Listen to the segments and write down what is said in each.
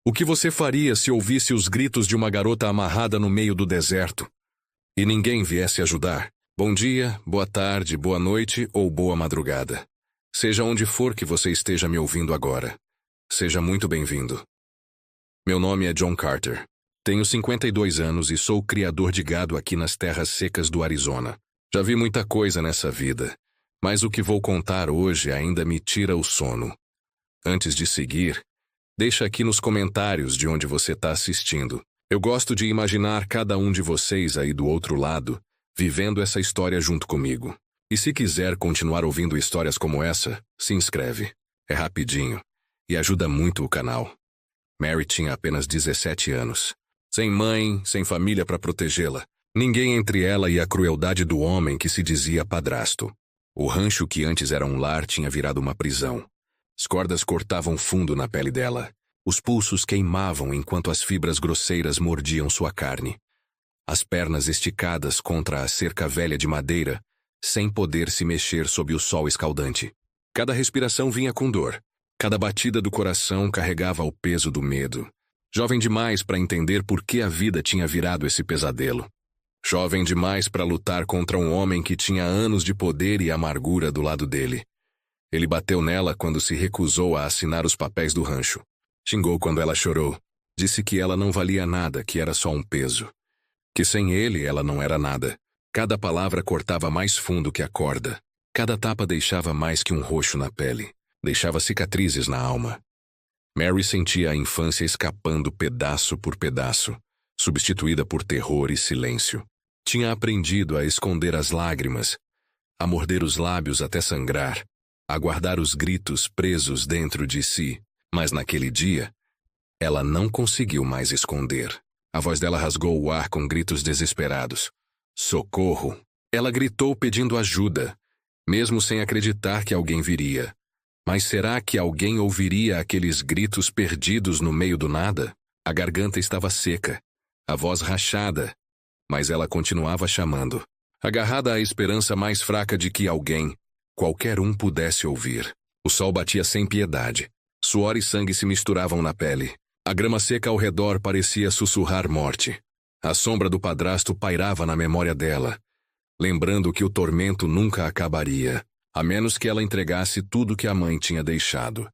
O que você faria se ouvisse os gritos de uma garota amarrada no meio do deserto e ninguém viesse ajudar? Bom dia, boa tarde, boa noite ou boa madrugada. Seja onde for que você esteja me ouvindo agora. Seja muito bem-vindo. Meu nome é John Carter. Tenho 52 anos e sou criador de gado aqui nas terras secas do Arizona. Já vi muita coisa nessa vida, mas o que vou contar hoje ainda me tira o sono. Antes de seguir, deixa aqui nos comentários de onde você está assistindo. Eu gosto de imaginar cada um de vocês aí do outro lado, vivendo essa história junto comigo. E se quiser continuar ouvindo histórias como essa, se inscreve. É rapidinho e ajuda muito o canal. Mary tinha apenas 17 anos. Sem mãe, sem família para protegê-la. Ninguém entre ela e a crueldade do homem que se dizia padrasto. O rancho que antes era um lar tinha virado uma prisão. As cordas cortavam fundo na pele dela. Os pulsos queimavam enquanto as fibras grosseiras mordiam sua carne. As pernas esticadas contra a cerca velha de madeira, sem poder se mexer sob o sol escaldante. Cada respiração vinha com dor. Cada batida do coração carregava o peso do medo. Jovem demais para entender por que a vida tinha virado esse pesadelo. Jovem demais para lutar contra um homem que tinha anos de poder e amargura do lado dele. Ele bateu nela quando se recusou a assinar os papéis do rancho. Xingou quando ela chorou. Disse que ela não valia nada, que era só um peso. Que sem ele ela não era nada. Cada palavra cortava mais fundo que a corda. Cada tapa deixava mais que um roxo na pele. Deixava cicatrizes na alma. Mary sentia a infância escapando pedaço por pedaço, substituída por terror e silêncio. Tinha aprendido a esconder as lágrimas, a morder os lábios até sangrar, a guardar os gritos presos dentro de si. Mas naquele dia, ela não conseguiu mais esconder. A voz dela rasgou o ar com gritos desesperados. Socorro! Ela gritou pedindo ajuda, mesmo sem acreditar que alguém viria. Mas será que alguém ouviria aqueles gritos perdidos no meio do nada? A garganta estava seca, a voz rachada, mas ela continuava chamando, agarrada à esperança mais fraca de que alguém, qualquer um, pudesse ouvir. O sol batia sem piedade. Suor e sangue se misturavam na pele. A grama seca ao redor parecia sussurrar morte. A sombra do padrasto pairava na memória dela, lembrando que o tormento nunca acabaria, a menos que ela entregasse tudo que a mãe tinha deixado.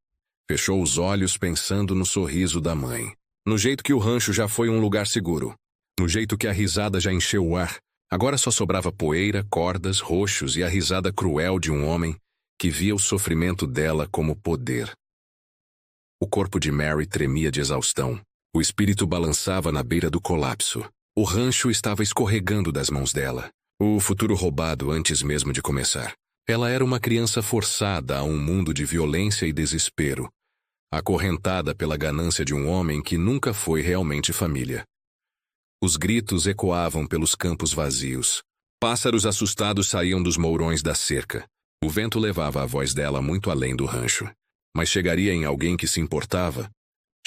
Fechou os olhos pensando no sorriso da mãe. No jeito que o rancho já foi um lugar seguro. No jeito que a risada já encheu o ar. Agora só sobrava poeira, cordas, roxos e a risada cruel de um homem que via o sofrimento dela como poder. O corpo de Mary tremia de exaustão. O espírito balançava na beira do colapso. O rancho estava escorregando das mãos dela. O futuro roubado antes mesmo de começar. Ela era uma criança forçada a um mundo de violência e desespero, acorrentada pela ganância de um homem que nunca foi realmente família. Os gritos ecoavam pelos campos vazios. Pássaros assustados saíam dos mourões da cerca. O vento levava a voz dela muito além do rancho. Mas chegaria em alguém que se importava?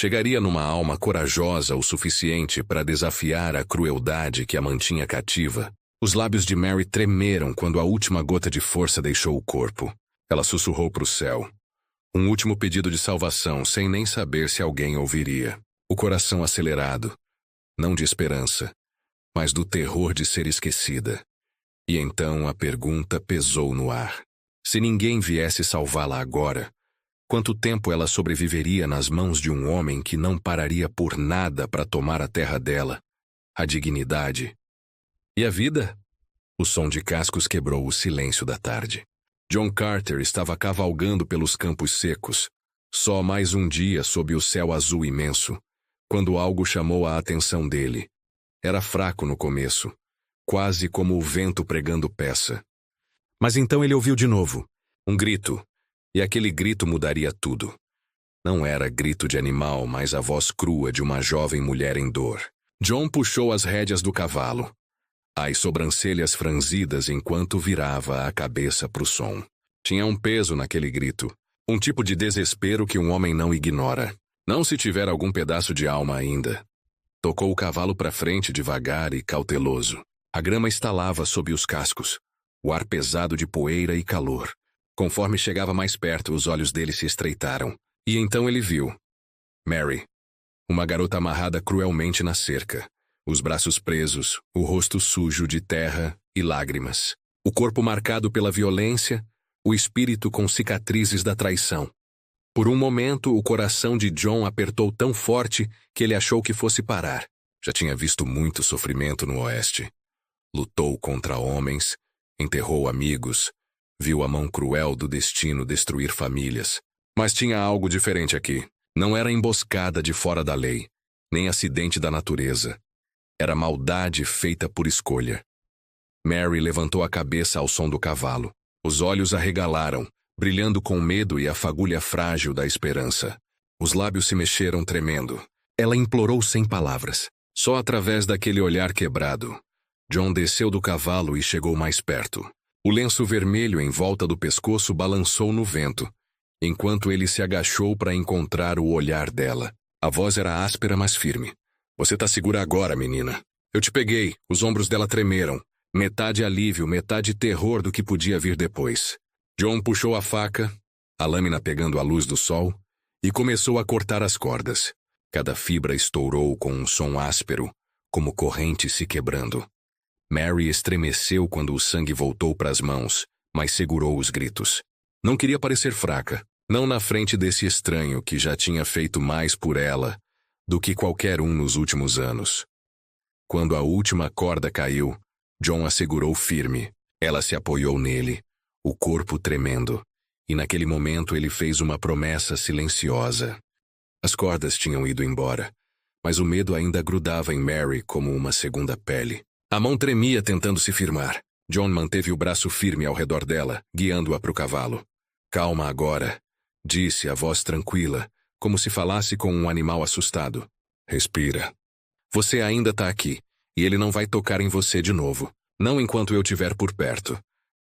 Chegaria numa alma corajosa o suficiente para desafiar a crueldade que a mantinha cativa? Os lábios de Mary tremeram quando a última gota de força deixou o corpo. Ela sussurrou para o céu. Um último pedido de salvação, sem nem saber se alguém ouviria. O coração acelerado, não de esperança, mas do terror de ser esquecida. E então a pergunta pesou no ar. Se ninguém viesse salvá-la agora, quanto tempo ela sobreviveria nas mãos de um homem que não pararia por nada para tomar a terra dela, a dignidade? E a vida? O som de cascos quebrou o silêncio da tarde. John Carter estava cavalgando pelos campos secos, só mais um dia sob o céu azul imenso, quando algo chamou a atenção dele. Era fraco no começo, quase como o vento pregando peça. Mas então ele ouviu de novo, um grito, e aquele grito mudaria tudo. Não era grito de animal, mas a voz crua de uma jovem mulher em dor. John puxou as rédeas do cavalo, as sobrancelhas franzidas enquanto virava a cabeça para o som. Tinha um peso naquele grito, um tipo de desespero que um homem não ignora, não se tiver algum pedaço de alma ainda. Tocou o cavalo para frente devagar e cauteloso. A grama estalava sob os cascos, o ar pesado de poeira e calor. Conforme chegava mais perto, os olhos dele se estreitaram, e então ele viu Mary, Uma garota amarrada cruelmente na cerca, os braços presos, o rosto sujo de terra e lágrimas. O corpo marcado pela violência, o espírito com cicatrizes da traição. Por um momento, o coração de John apertou tão forte que ele achou que fosse parar. Já tinha visto muito sofrimento no Oeste. Lutou contra homens, enterrou amigos, viu a mão cruel do destino destruir famílias. Mas tinha algo diferente aqui. Não era emboscada de fora da lei, nem acidente da natureza. Era maldade feita por escolha. Mary levantou a cabeça ao som do cavalo. Os olhos arregalaram, brilhando com medo e a fagulha frágil da esperança. Os lábios se mexeram tremendo. Ela implorou sem palavras. Só através daquele olhar quebrado. John desceu do cavalo e chegou mais perto. O lenço vermelho em volta do pescoço balançou no vento, enquanto ele se agachou para encontrar o olhar dela. A voz era áspera, mas firme. Você tá segura agora, menina. Eu te peguei. Os ombros dela tremeram. Metade alívio, metade terror do que podia vir depois. John puxou a faca, a lâmina pegando a luz do sol, e começou a cortar as cordas. Cada fibra estourou com um som áspero, como corrente se quebrando. Mary estremeceu quando o sangue voltou para as mãos, mas segurou os gritos. Não queria parecer fraca, não na frente desse estranho que já tinha feito mais por ela do que qualquer um nos últimos anos. Quando a última corda caiu, John a segurou firme. Ela se apoiou nele, o corpo tremendo, e naquele momento ele fez uma promessa silenciosa. As cordas tinham ido embora, mas o medo ainda grudava em Mary como uma segunda pele. A mão tremia tentando se firmar. John manteve o braço firme ao redor dela, guiando-a para o cavalo. Calma agora, disse a voz tranquila, como se falasse com um animal assustado. Respira. Você ainda está aqui, e ele não vai tocar em você de novo. Não enquanto eu estiver por perto.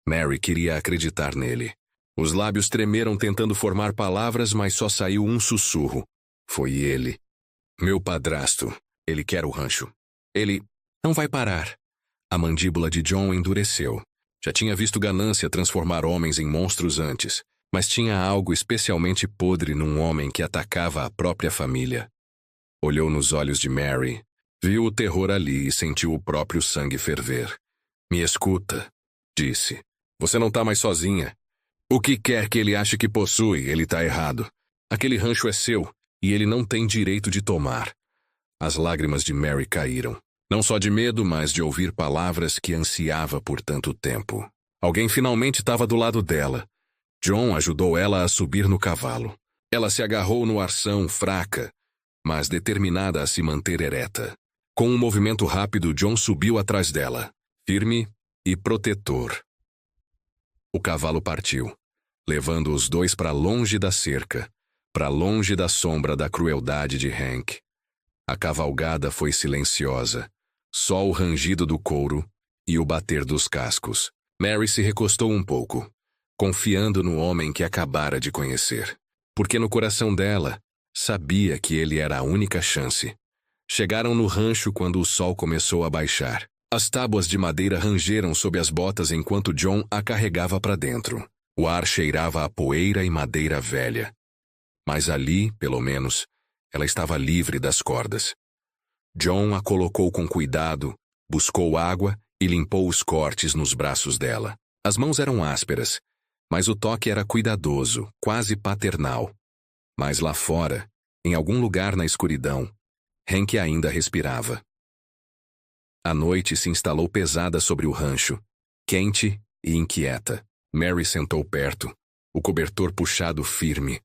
Mary queria acreditar nele. Os lábios tremeram tentando formar palavras, mas só saiu um sussurro. Foi ele. Meu padrasto. Ele quer o rancho. Ele não vai parar. A mandíbula de John endureceu. Já tinha visto ganância transformar homens em monstros antes, mas tinha algo especialmente podre num homem que atacava a própria família. Olhou nos olhos de Mary, viu o terror ali e sentiu o próprio sangue ferver. Me escuta, disse. Você não está mais sozinha. O que quer que ele ache que possui, ele está errado. Aquele rancho é seu, e ele não tem direito de tomar. As lágrimas de Mary caíram. Não só de medo, mas de ouvir palavras que ansiava por tanto tempo. Alguém finalmente estava do lado dela. John ajudou ela a subir no cavalo. Ela se agarrou no arção, fraca, mas determinada a se manter ereta. Com um movimento rápido, John subiu atrás dela, firme e protetor. O cavalo partiu, levando os dois para longe da cerca, para longe da sombra da crueldade de Hank. A cavalgada foi silenciosa, só o rangido do couro e o bater dos cascos. Mary se recostou um pouco, confiando no homem que acabara de conhecer. Porque no coração dela, sabia que ele era a única chance. Chegaram no rancho quando o sol começou a baixar. As tábuas de madeira rangeram sob as botas enquanto John a carregava para dentro. O ar cheirava a poeira e madeira velha. Mas ali, pelo menos, ela estava livre das cordas. John a colocou com cuidado, buscou água e limpou os cortes nos braços dela. As mãos eram ásperas, mas o toque era cuidadoso, quase paternal. Mas lá fora, em algum lugar na escuridão, Hank ainda respirava. A noite se instalou pesada sobre o rancho, quente e inquieta. Mary sentou perto, o cobertor puxado firme,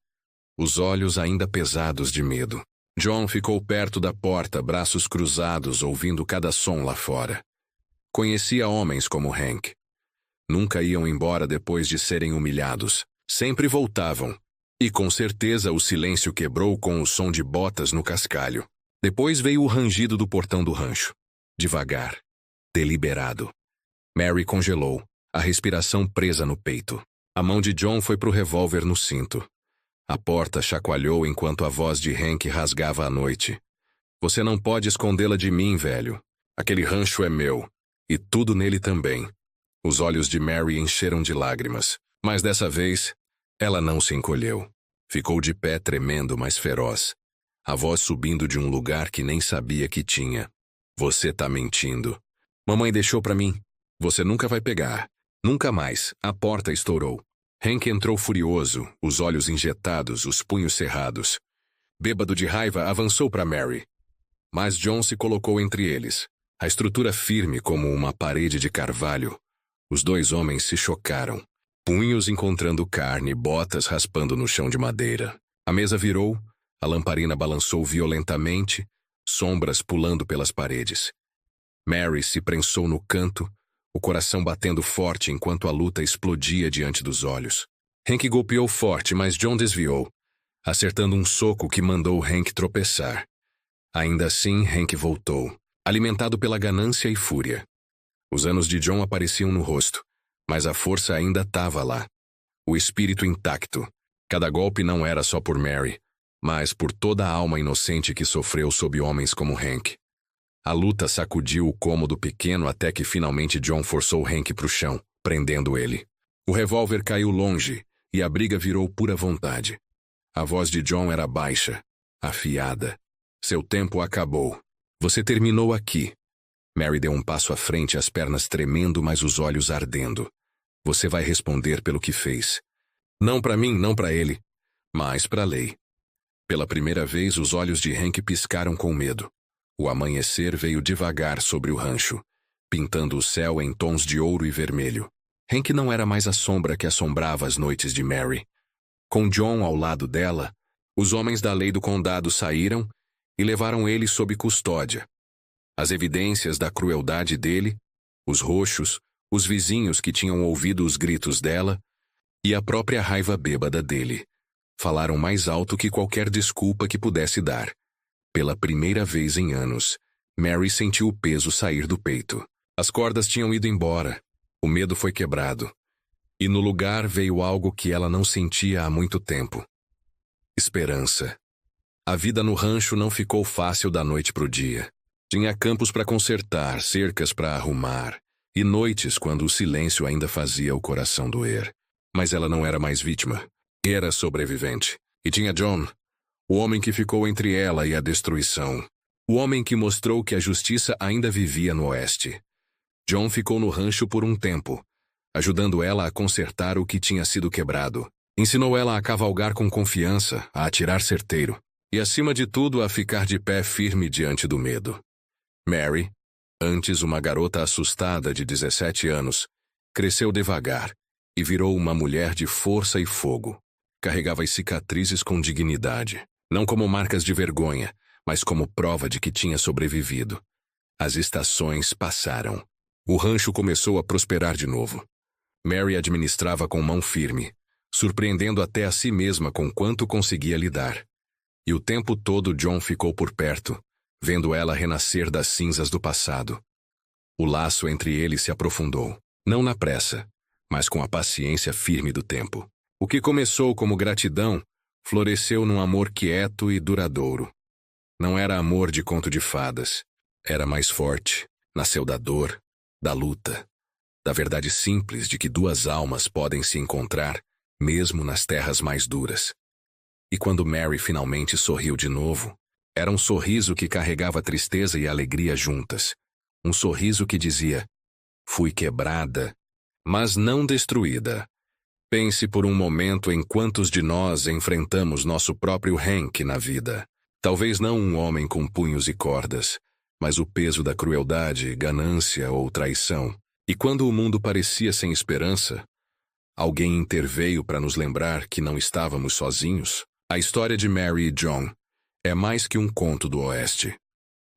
os olhos ainda pesados de medo. John ficou perto da porta, braços cruzados, ouvindo cada som lá fora. Conhecia homens como Hank. Nunca iam embora depois de serem humilhados. Sempre voltavam. E com certeza o silêncio quebrou com o som de botas no cascalho. Depois veio o rangido do portão do rancho. Devagar. Deliberado. Mary congelou, a respiração presa no peito. A mão de John foi para o revólver no cinto. A porta chacoalhou enquanto a voz de Hank rasgava a noite. Você não pode escondê-la de mim, velho. Aquele rancho é meu. E tudo nele também. Os olhos de Mary encheram de lágrimas. Mas dessa vez, ela não se encolheu. Ficou de pé tremendo, mas feroz. A voz subindo de um lugar que nem sabia que tinha. Você tá mentindo. Mamãe deixou pra mim. Você nunca vai pegar. Nunca mais. A porta estourou. Hank entrou furioso, os olhos injetados, os punhos cerrados. Bêbado de raiva, avançou para Mary. Mas John se colocou entre eles, a estrutura firme como uma parede de carvalho. Os dois homens se chocaram, punhos encontrando carne, botas raspando no chão de madeira. A mesa virou, a lamparina balançou violentamente, sombras pulando pelas paredes. Mary se prensou no canto, o coração batendo forte enquanto a luta explodia diante dos olhos. Hank golpeou forte, mas John desviou, acertando um soco que mandou Hank tropeçar. Ainda assim, Hank voltou, alimentado pela ganância e fúria. Os anos de John apareciam no rosto, mas a força ainda estava lá. O espírito intacto. Cada golpe não era só por Mary, mas por toda a alma inocente que sofreu sob homens como Hank. A luta sacudiu o cômodo pequeno até que finalmente John forçou Hank para o chão, prendendo ele. O revólver caiu longe e a briga virou pura vontade. A voz de John era baixa, afiada. Seu tempo acabou. Você terminou aqui. Mary deu um passo à frente, as pernas tremendo, mas os olhos ardendo. Você vai responder pelo que fez. Não para mim, não para ele, mas para a lei. Pela primeira vez, os olhos de Hank piscaram com medo. O amanhecer veio devagar sobre o rancho, pintando o céu em tons de ouro e vermelho. Hank não era mais a sombra que assombrava as noites de Mary. Com John ao lado dela, os homens da lei do condado saíram e levaram ele sob custódia. As evidências da crueldade dele, os roxos, os vizinhos que tinham ouvido os gritos dela e a própria raiva bêbada dele, falaram mais alto que qualquer desculpa que pudesse dar. Pela primeira vez em anos, Mary sentiu o peso sair do peito. As cordas tinham ido embora. O medo foi quebrado. E no lugar veio algo que ela não sentia há muito tempo. Esperança. A vida no rancho não ficou fácil da noite pro dia. Tinha campos para consertar, cercas para arrumar, e noites quando o silêncio ainda fazia o coração doer. Mas ela não era mais vítima. Era sobrevivente. E tinha John, o homem que ficou entre ela e a destruição. O homem que mostrou que a justiça ainda vivia no oeste. John ficou no rancho por um tempo, ajudando ela a consertar o que tinha sido quebrado. Ensinou ela a cavalgar com confiança, a atirar certeiro, e acima de tudo a ficar de pé firme diante do medo. Mary, antes uma garota assustada de 17 anos, cresceu devagar e virou uma mulher de força e fogo. Carregava as cicatrizes com dignidade. Não como marcas de vergonha, mas como prova de que tinha sobrevivido. As estações passaram. O rancho começou a prosperar de novo. Mary administrava com mão firme, surpreendendo até a si mesma com quanto conseguia lidar. E o tempo todo John ficou por perto, vendo ela renascer das cinzas do passado. O laço entre eles se aprofundou, não na pressa, mas com a paciência firme do tempo. O que começou como gratidão floresceu num amor quieto e duradouro. Não era amor de conto de fadas. Era mais forte. Nasceu da dor, da luta, da verdade simples de que duas almas podem se encontrar, mesmo nas terras mais duras. E quando Mary finalmente sorriu de novo, era um sorriso que carregava tristeza e alegria juntas. Um sorriso que dizia: fui quebrada, mas não destruída. Pense por um momento em quantos de nós enfrentamos nosso próprio Hank na vida. Talvez não um homem com punhos e cordas, mas o peso da crueldade, ganância ou traição. E quando o mundo parecia sem esperança, alguém interveio para nos lembrar que não estávamos sozinhos. A história de Mary e John é mais que um conto do Oeste.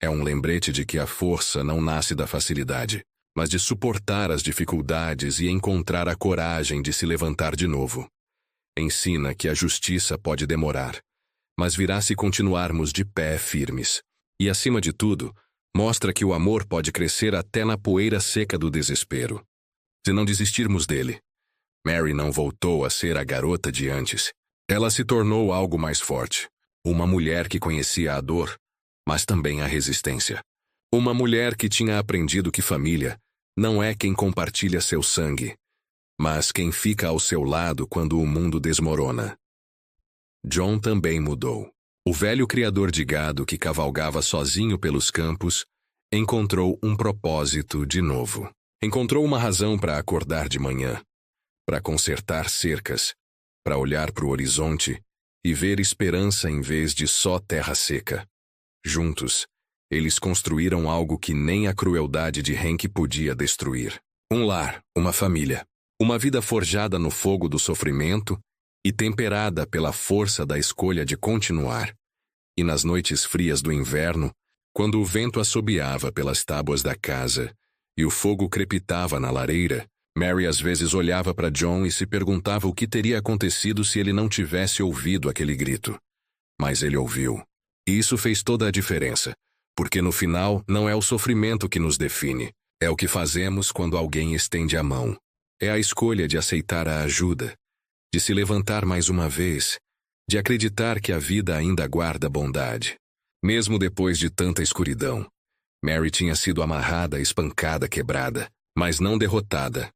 É um lembrete de que a força não nasce da facilidade, mas de suportar as dificuldades e encontrar a coragem de se levantar de novo. Ensina que a justiça pode demorar, mas virá se continuarmos de pé firmes. E, acima de tudo, mostra que o amor pode crescer até na poeira seca do desespero. Se não desistirmos dele. Mary não voltou a ser a garota de antes. Ela se tornou algo mais forte. Uma mulher que conhecia a dor, mas também a resistência. Uma mulher que tinha aprendido que família não é quem compartilha seu sangue, mas quem fica ao seu lado quando o mundo desmorona. John também mudou. O velho criador de gado que cavalgava sozinho pelos campos encontrou um propósito de novo. Encontrou uma razão para acordar de manhã, para consertar cercas, para olhar para o horizonte e ver esperança em vez de só terra seca. Juntos, eles construíram algo que nem a crueldade de Hank podia destruir. Um lar, uma família, uma vida forjada no fogo do sofrimento e temperada pela força da escolha de continuar. E nas noites frias do inverno, quando o vento assobiava pelas tábuas da casa e o fogo crepitava na lareira, Mary às vezes olhava para John e se perguntava o que teria acontecido se ele não tivesse ouvido aquele grito. Mas ele ouviu. E isso fez toda a diferença, porque no final não é o sofrimento que nos define, é o que fazemos quando alguém estende a mão. É a escolha de aceitar a ajuda, de se levantar mais uma vez, de acreditar que a vida ainda guarda bondade. Mesmo depois de tanta escuridão, Mary tinha sido amarrada, espancada, quebrada, mas não derrotada.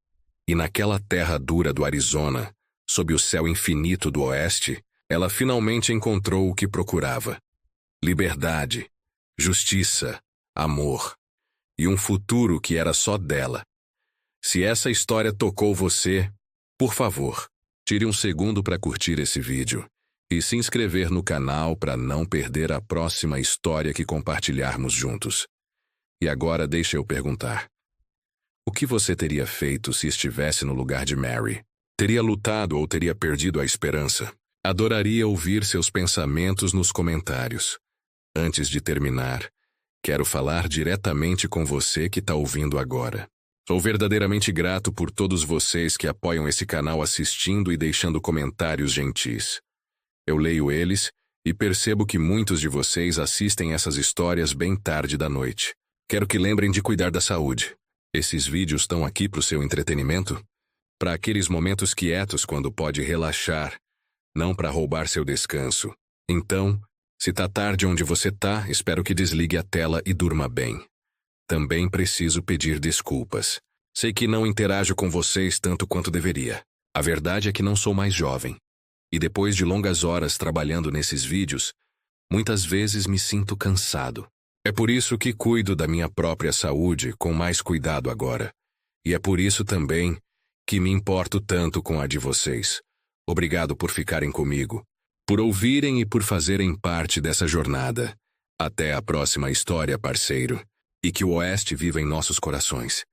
E naquela terra dura do Arizona, sob o céu infinito do oeste, ela finalmente encontrou o que procurava. Liberdade, justiça, amor e um futuro que era só dela. Se essa história tocou você, por favor, tire um segundo para curtir esse vídeo e se inscrever no canal para não perder a próxima história que compartilharmos juntos. E agora deixa eu perguntar. O que você teria feito se estivesse no lugar de Mary? Teria lutado ou teria perdido a esperança? Adoraria ouvir seus pensamentos nos comentários. Antes de terminar, quero falar diretamente com você que está ouvindo agora. Sou verdadeiramente grato por todos vocês que apoiam esse canal assistindo e deixando comentários gentis. Eu leio eles e percebo que muitos de vocês assistem essas histórias bem tarde da noite. Quero que lembrem de cuidar da saúde. Esses vídeos estão aqui para o seu entretenimento? Para aqueles momentos quietos quando pode relaxar, não para roubar seu descanso. Então, se tá tarde onde você tá, espero que desligue a tela e durma bem. Também preciso pedir desculpas. Sei que não interajo com vocês tanto quanto deveria. A verdade é que não sou mais jovem. E depois de longas horas trabalhando nesses vídeos, muitas vezes me sinto cansado. É por isso que cuido da minha própria saúde com mais cuidado agora. E é por isso também que me importo tanto com a de vocês. Obrigado por ficarem comigo, por ouvirem e por fazerem parte dessa jornada. Até a próxima história, parceiro. E que o Oeste viva em nossos corações.